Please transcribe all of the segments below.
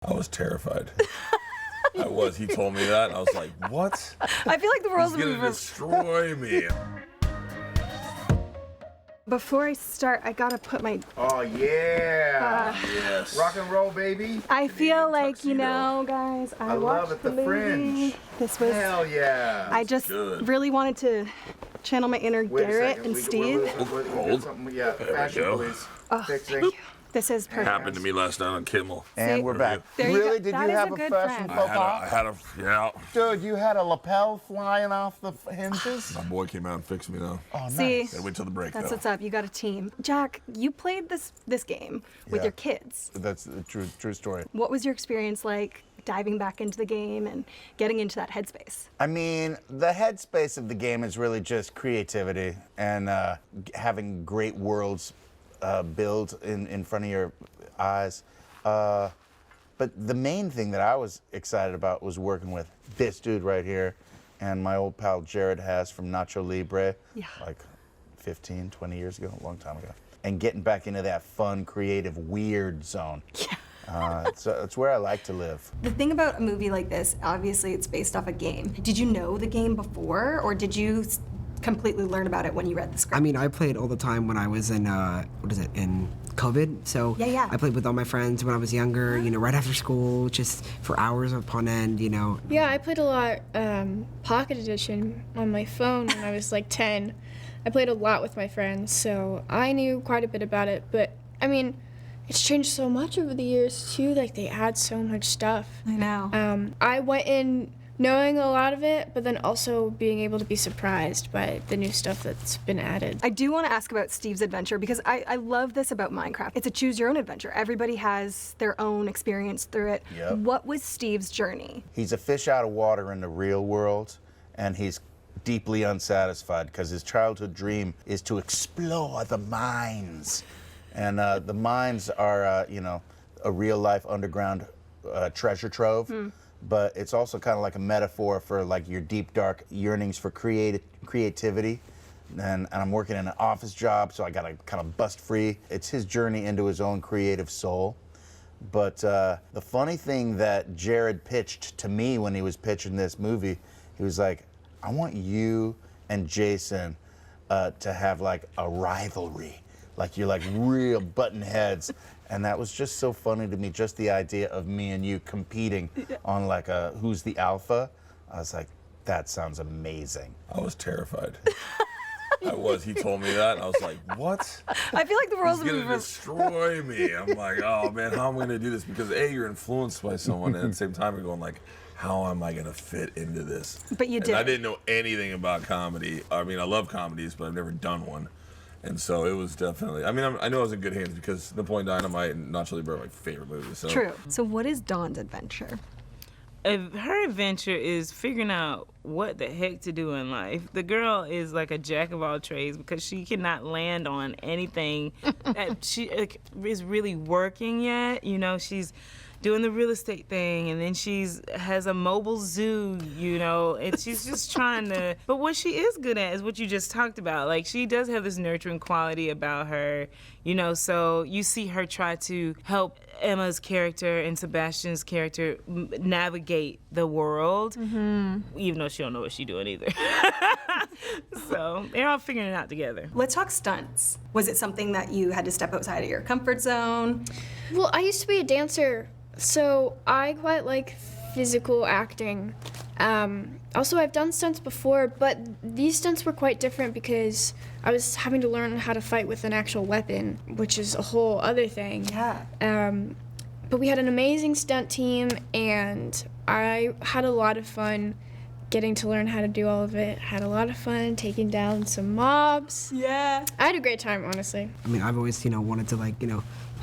I was terrified. I was. He told me that, and I was like, what? I feel like the world's He's gonna destroy me. Before I start, I gotta put my... Oh, yeah. Yes. Rock and roll, baby. I feel like, tuxedo. you know, guys, I love watched it, the movie. fringe. This was... Hell yeah. I just good. really wanted to channel my inner Wait a Garrett second. and Steve. Hold. Yeah, fashion go. police. Oh, Fixing. This is perfect. Happened to me last night on Kimmel. And See? we're back. There you Really? go. Did That you is have a a good fashion friend. faux pas? Yeah. Dude, you had a lapel flying off the hinges? My boy came out and fixed me though. Oh, nice. See? Gotta wait till the break That's though. what's up. You got a team. Jack, you played this game with Yeah. your kids. That's a true story. What was your experience like diving back into the game and getting into that headspace? I mean, the headspace of the game is really just creativity and having great worlds build in front of your eyes. But the main thing that I was excited about was working with this dude right here and my old pal Jared Haas from Nacho Libre, Yeah. like 15, 20 years ago, a long time ago. And getting back into that fun, creative, weird zone. Yeah. It's where I like to live. The thing about a movie like this, obviously it's based off a game. Did you know the game before, or did you completely learn about it when you read the script? I mean, I played all the time when I was in, in COVID. So Yeah. I played with all my friends when I was younger, you know, right after school, just for hours upon end, you know. Yeah, I played a lot Pocket Edition on my phone when I was like 10. I played a lot with my friends, so I knew quite a bit about it. But, I mean, it's changed so much over the years, too. Like, they add so much stuff. I know. I went in knowing a lot of it, but then also being able to be surprised by the new stuff that's been added. I do want to ask about Steve's adventure because I love this about Minecraft. It's a choose your own adventure. Everybody has their own experience through it. Yep. What was Steve's journey? He's a fish out of water in the real world, and he's deeply unsatisfied because his childhood dream is to explore the mines. And the mines are, you know, a real-life underground treasure trove. But it's also kind of like a metaphor for like your deep, dark yearnings for creativity. And I'm working in an office job, so I gotta kind of bust free. It's his journey into his own creative soul. But the funny thing that Jared pitched to me when he was pitching this movie, he was like, I want you and Jason to have like a rivalry. Like you're like real button heads. And that was just so funny to me, just the idea of me and you competing on like a who's the alpha. I was like, that sounds amazing. I was terrified. I was. He told me that, and I was like, what? I feel like the world's He's gonna destroy me. I'm like, oh man, how am I gonna do this? Because A, you're influenced by someone, and at the same time you're going like, how am I gonna fit into this? But you did. And I didn't know anything about comedy. I mean, I love comedies, but I've never done one. And so it was definitely, I mean, I know I was in good hands because Napoleon Dynamite and Nacho Libre are my favorite movies. So. True. So what is Dawn's adventure? Her adventure is figuring out what the heck to do in life. The girl is like a jack of all trades because she cannot land on anything that she is really working yet. You know, she's doing the real estate thing, and then has a mobile zoo, you know, and she's just trying to, but what she is good at is what you just talked about. Like, she does have this nurturing quality about her, you know, so you see her try to help Emma's character and Sebastian's character navigate the world, even though she don't know what she's doing either. So they're all figuring it out together. Let's talk stunts. Was it something that you had to step outside of your comfort zone? Well, I used to be a dancer, so I quite like physical acting. Also, I've done stunts before, but these stunts were quite different because I was having to learn how to fight with an actual weapon, which is a whole other thing. Yeah. But we had an amazing stunt team, and I had a lot of fun getting to learn how to do all of it. Had a lot of fun taking down some mobs. Yeah. I had a great time, honestly. I mean, I've always, you know, wanted to, like, you know,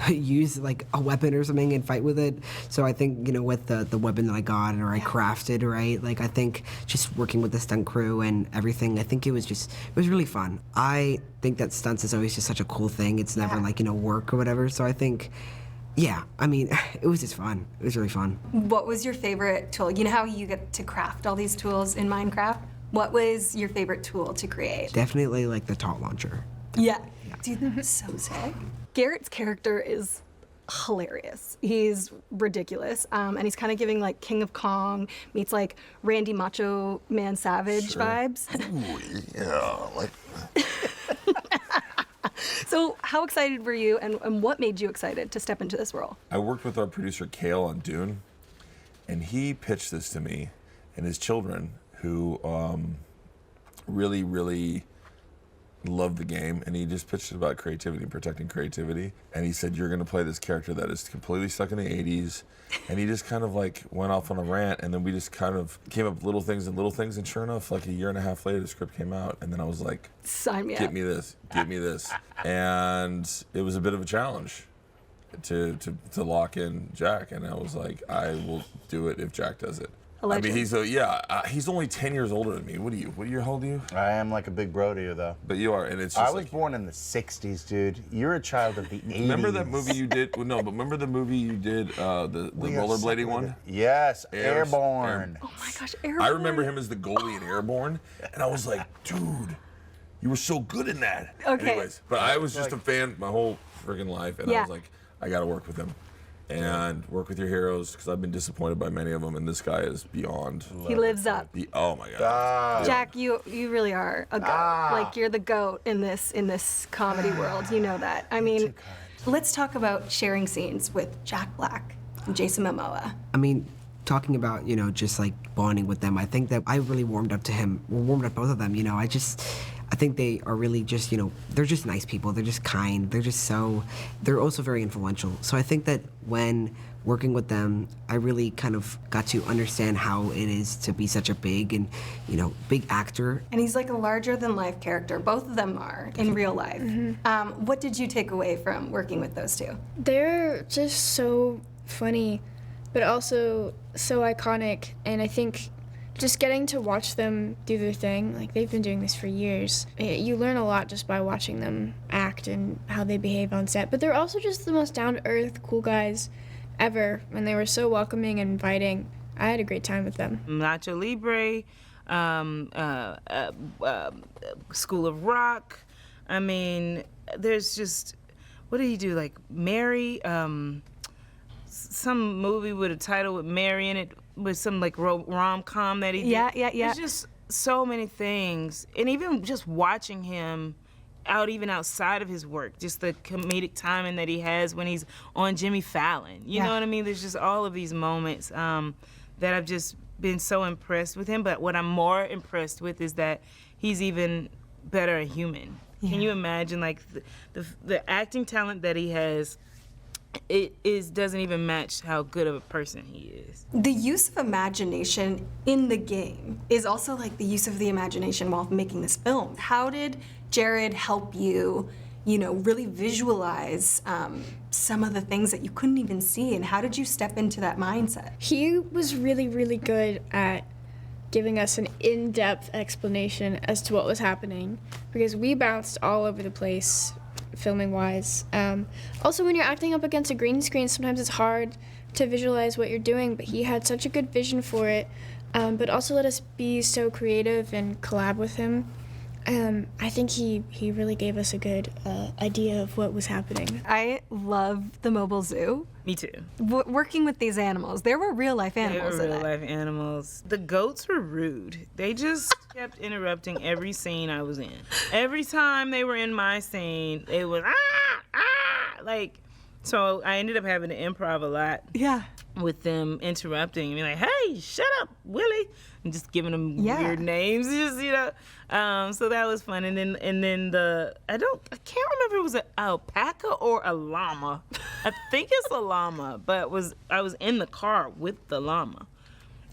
use like a weapon or something and fight with it. So I think, you know, with the weapon that I got or I crafted, right? Like, I think just working with the stunt crew and everything, I think it was really fun. I think that stunts is always just such a cool thing. It's never like, you know, work or whatever. So I think, yeah, I mean, it was just fun. It was really fun. What was your favorite tool? You know how you get to craft all these tools in Minecraft? What was your favorite tool to create? Definitely like the taunt launcher. Yeah. Dude, that was so sick. Garrett's character is hilarious. He's ridiculous. And he's kind of giving like King of Kong meets like Randy Macho Man Savage vibes. Ooh, yeah, like. So how excited were you, and what made you excited to step into this role? I worked with our producer Kale on Dune, and he pitched this to me and his children, who really, really loved the game, and he just pitched it about creativity and protecting creativity. And he said, you're going to play this character that is completely stuck in the 80s. And he just kind of like went off on a rant, and then we just kind of came up with little things, and sure enough, like a year and a half later, the script came out, and then I was like, Sign me up. get me this. And it was a bit of a challenge to lock in Jack, and I was like, I will do it if Jack does it. I mean, he's only 10 years older than me. How old are you? I am like a big bro to you, though. But you are, and it's just I was born in the 60s, dude. You're a child of the 80s. Remember that movie you did? Well, no, but remember the movie you did, the rollerblading one? Yes, Airborne. Oh my gosh, Airborne. I remember him as the goalie in Airborne, and I was like, dude, you were so good in that. Okay. Anyways, but I was just a fan my whole friggin' life, and I was like, I gotta work with him. And work with your heroes, because I've been disappointed by many of them, and this guy is beyond. He lives up. Oh my God. Jack, you really are a goat. Like, you're the goat in this comedy world. You know that. I mean, let's talk about sharing scenes with Jack Black and Jason Momoa. I mean, talking about, just like bonding with them, I think that I really warmed up to him. Warmed up both of them, I think they are really just, they're just nice people. They're just kind. They're also very influential. So I think that when working with them, I really kind of got to understand how it is to be such a big big actor. And he's like a larger-than-life character. Both of them are in real life. Mm-hmm. What did you take away from working with those two? They're just so funny, but also so iconic, and I think just getting to watch them do their thing, like they've been doing this for years. You learn a lot just by watching them act and how they behave on set, but they're also just the most down-to-earth, cool guys ever, and they were so welcoming and inviting. I had a great time with them. Nacho Libre, School of Rock. I mean, there's just, what did he do? Like Mary, some movie with a title with Mary in it, with some like rom-com that he did. Yeah. There's just so many things. And even just watching him even outside of his work, just the comedic timing that he has when he's on Jimmy Fallon. You know what I mean? There's just all of these moments that I've just been so impressed with him. But what I'm more impressed with is that he's even better a human. Yeah. Can you imagine, like, the acting talent that he has? Doesn't even match how good of a person he is. The use of imagination in the game is also like the use of the imagination while making this film. How did Jared help you, really visualize some of the things that you couldn't even see, and how did you step into that mindset? He was really, really good at giving us an in-depth explanation as to what was happening, because we bounced all over the place filming-wise. Also, when you're acting up against a green screen, sometimes it's hard to visualize what you're doing, but he had such a good vision for it, but also let us be so creative and collab with him. I think he really gave us a good idea of what was happening. I love the mobile zoo. Me too. Working with these animals, there were real-life animals in it. Real-life animals. The goats were rude. They just kept interrupting every scene I was in. Every time they were in my scene, it was, like, so I ended up having to improv a lot. Yeah. With them interrupting and be like, hey, shut up, Willie, and just giving them weird names, just so that was fun. And then I can't remember if it was an alpaca or a llama. I think it's a llama, but I was in the car with the llama,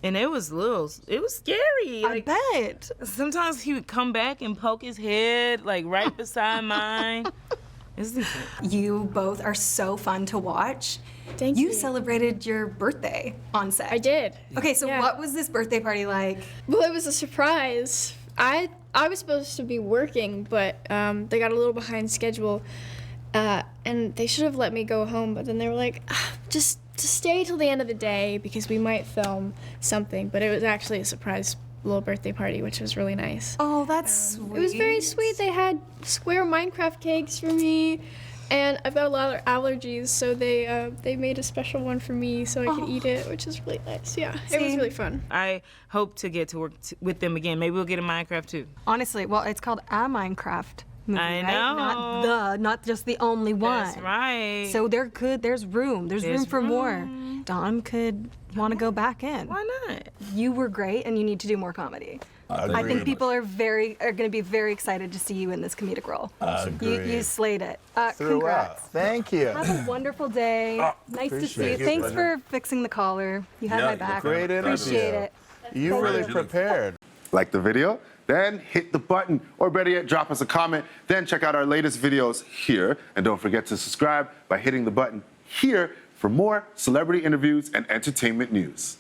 and it was scary. I bet. Sometimes he would come back and poke his head like right beside mine. You both are so fun to watch. Thank you. You celebrated your birthday on set. I did. Okay, so what was this birthday party like? Well, it was a surprise. I was supposed to be working, but they got a little behind schedule, and they should have let me go home, but then they were like, just stay till the end of the day because we might film something. But it was actually a surprise little birthday party, which was really nice. Oh, that's sweet. It was very sweet. They had square Minecraft cakes for me. And I've got a lot of allergies, so they made a special one for me so I could eat it, which is really nice. Yeah, it was really fun. I hope to get to work with them again. Maybe we'll get a Minecraft too. Honestly, well, it's called a Minecraft movie, I right? know. Not just the only one. That's right. So there's room. There's room for more. Dom could want to go back in. Why not? You were great, and you need to do more comedy. I Agreed. think people are going to be very excited to see you in this comedic role. You slayed it. Throughout. Congrats. Thank you. Have a wonderful day. Nice to see you. appreciate it. Thanks for fixing the collar. You had Yeah, my back. Great interview. Appreciate it. You really prepared. Like the video? Then hit the button, or better yet, drop us a comment. Then check out our latest videos here. And don't forget to subscribe by hitting the button here for more celebrity interviews and entertainment news.